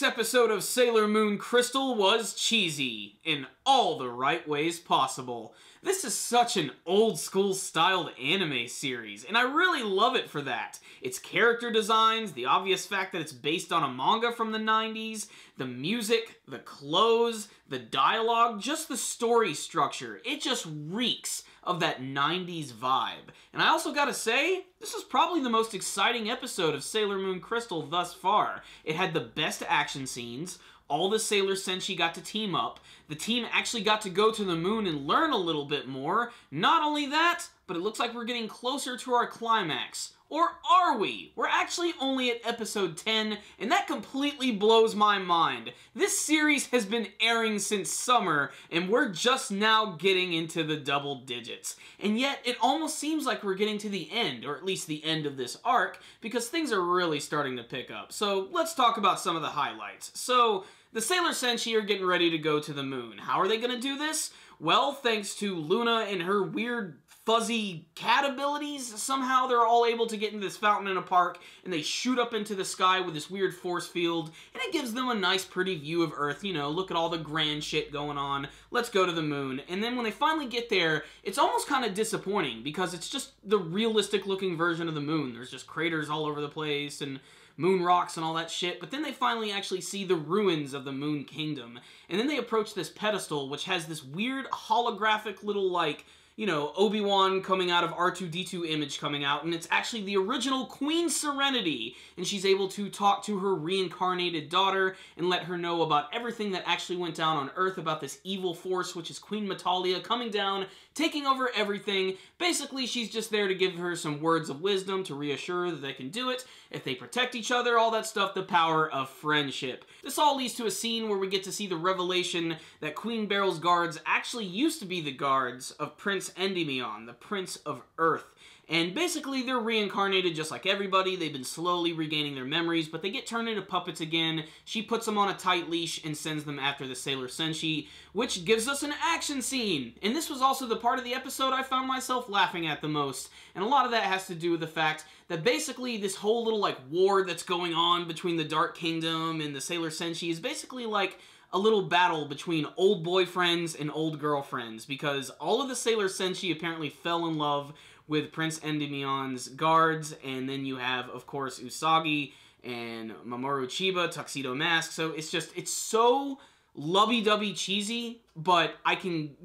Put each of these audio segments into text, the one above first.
week's episode of Sailor Moon Crystal was cheesy, in all the right ways possible. This is such an old-school styled anime series, and I really love it for that. Its character designs, the obvious fact that it's based on a manga from the 90s, the music, the clothes, the dialogue, just the story structure. It just reeks of that 90s vibe. And I also gotta say, this is probably the most exciting episode of Sailor Moon Crystal thus far. It had the best action scenes, all the Sailor Senshi got to team up, the team actually got to go to the moon and learn a little bit more. Not only that, but it looks like we're getting closer to our climax. Or are we? We're actually only at episode 10, and that completely blows my mind. This series has been airing since summer, and we're just now getting into the double digits. And yet, it almost seems like we're getting to the end, or at least the end of this arc, because things are really starting to pick up. So, let's talk about some of the highlights. So, the Sailor Senshi are getting ready to go to the moon. How are they going to do this? Well, thanks to Luna and her weird fuzzy cat abilities, somehow they're all able to get into this fountain in a park, and they shoot up into the sky with this weird force field, and it gives them a nice pretty view of Earth. You know, look at all the grand shit going on, let's go to the moon. And then when they finally get there, it's almost kind of disappointing, because it's just the realistic looking version of the moon. There's just craters all over the place, and moon rocks and all that shit, but then they finally actually see the ruins of the Moon Kingdom, and then they approach this pedestal, which has this weird holographic little, like, you know, Obi-Wan coming out of R2-D2 image coming out, and it's actually the original Queen Serenity, and she's able to talk to her reincarnated daughter and let her know about everything that actually went down on Earth, about this evil force, which is Queen Metalia coming down, taking over everything. Basically, she's just there to give her some words of wisdom to reassure her that they can do it, if they protect each other, all that stuff, the power of friendship. This all leads to a scene where we get to see the revelation that Queen Beryl's guards actually used to be the guards of Prince Endymion, the Prince of Earth. And basically, they're reincarnated just like everybody. They've been slowly regaining their memories, but they get turned into puppets again. She puts them on a tight leash and sends them after the Sailor Senshi, which gives us an action scene. And this was also the part of the episode I found myself laughing at the most. And a lot of that has to do with the fact that basically this whole little, like, war that's going on between the Dark Kingdom and the Sailor Senshi is basically like a little battle between old boyfriends and old girlfriends, because all of the Sailor Senshi apparently fell in love with Prince Endymion's guards, and then you have, of course, Usagi and Mamoru Chiba, Tuxedo Mask, so it's so lovey-dovey cheesy, but I can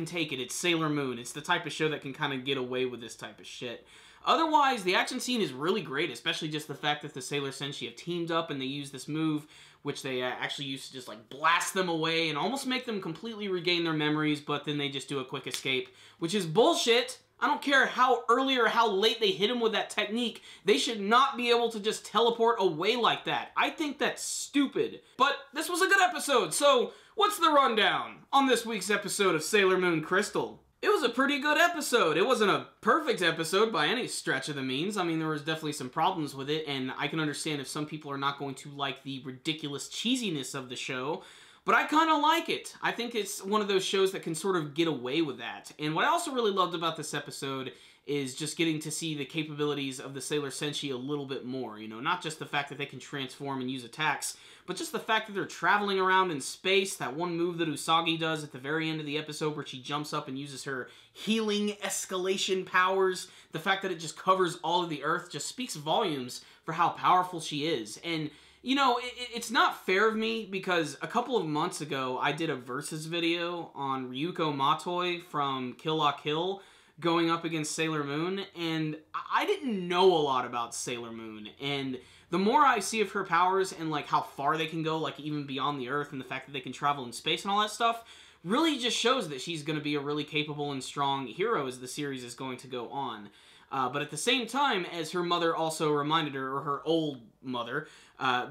take it. It's Sailor Moon. It's the type of show that can kind of get away with this type of shit. Otherwise, the action scene is really great, especially just the fact that the Sailor Senshi have teamed up and they use this move, which they actually used to just, like, blast them away and almost make them completely regain their memories, but then they just do a quick escape, which is bullshit. I don't care how early or how late they hit him with that technique, they should not be able to just teleport away like that. I think that's stupid. But this was a good episode, so what's the rundown on this week's episode of Sailor Moon Crystal? It was a pretty good episode. It wasn't a perfect episode by any stretch of the means. I mean, there was definitely some problems with it, and I can understand if some people are not going to like the ridiculous cheesiness of the show, but I kind of like it. I think it's one of those shows that can sort of get away with that. And what I also really loved about this episode is just getting to see the capabilities of the Sailor Senshi a little bit more. You know, not just the fact that they can transform and use attacks, but just the fact that they're traveling around in space. That one move that Usagi does at the very end of the episode where she jumps up and uses her healing escalation powers. The fact that it just covers all of the Earth just speaks volumes for how powerful she is. And you know, it's not fair of me, because a couple of months ago, I did a versus video on Ryuko Matoi from Kill La Kill going up against Sailor Moon, and I didn't know a lot about Sailor Moon, and the more I see of her powers and, like, how far they can go, like, even beyond the Earth, and the fact that they can travel in space and all that stuff, really just shows that she's going to be a really capable and strong hero as the series is going to go on. But at the same time, as her mother also reminded her, or her old mother,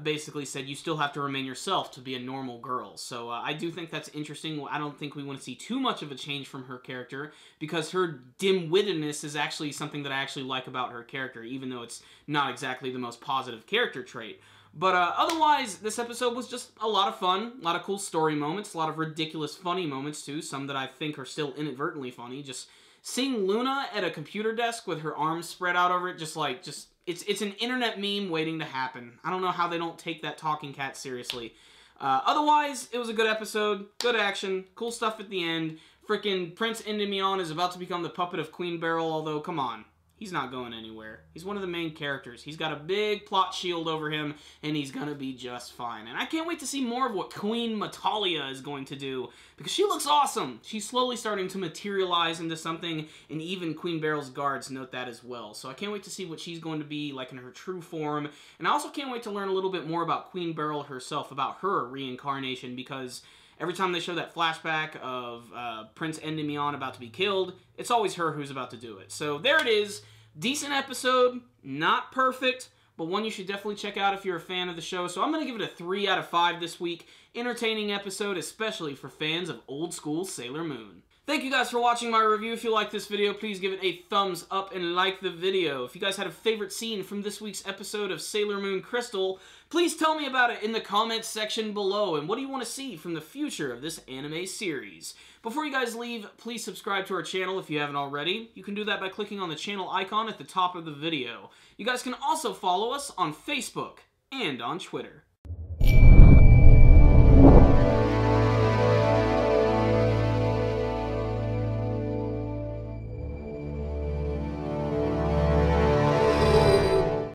basically said, you still have to remain yourself to be a normal girl. So I do think that's interesting. I don't think we want to see too much of a change from her character, because her dim-wittedness is actually something that I actually like about her character, even though it's not exactly the most positive character trait. But otherwise, this episode was just a lot of fun, a lot of cool story moments, a lot of ridiculous funny moments too, some that I think are still inadvertently funny. Just seeing Luna at a computer desk with her arms spread out over it, just It's an internet meme waiting to happen. I don't know how they don't take that talking cat seriously. Otherwise, it was a good episode, good action, cool stuff at the end. Frickin' Prince Endymion is about to become the puppet of Queen Beryl, although, come on. He's not going anywhere. He's one of the main characters. He's got a big plot shield over him, and he's gonna be just fine. And I can't wait to see more of what Queen Matalia is going to do, because she looks awesome. She's slowly starting to materialize into something, and even Queen Beryl's guards note that as well. So I can't wait to see what she's going to be like in her true form. And I also can't wait to learn a little bit more about Queen Beryl herself, about her reincarnation, because every time they show that flashback of Prince Endymion about to be killed, it's always her who's about to do it. So there it is. Decent episode. Not perfect, but one you should definitely check out if you're a fan of the show. So I'm going to give it a 3 out of 5 this week. Entertaining episode, especially for fans of old school Sailor Moon. Thank you guys for watching my review. If you like this video, please give it a thumbs up and like the video. If you guys had a favorite scene from this week's episode of Sailor Moon Crystal, please tell me about it in the comments section below. And what do you want to see from the future of this anime series? Before you guys leave, please subscribe to our channel if you haven't already. You can do that by clicking on the channel icon at the top of the video. You guys can also follow us on Facebook and on Twitter.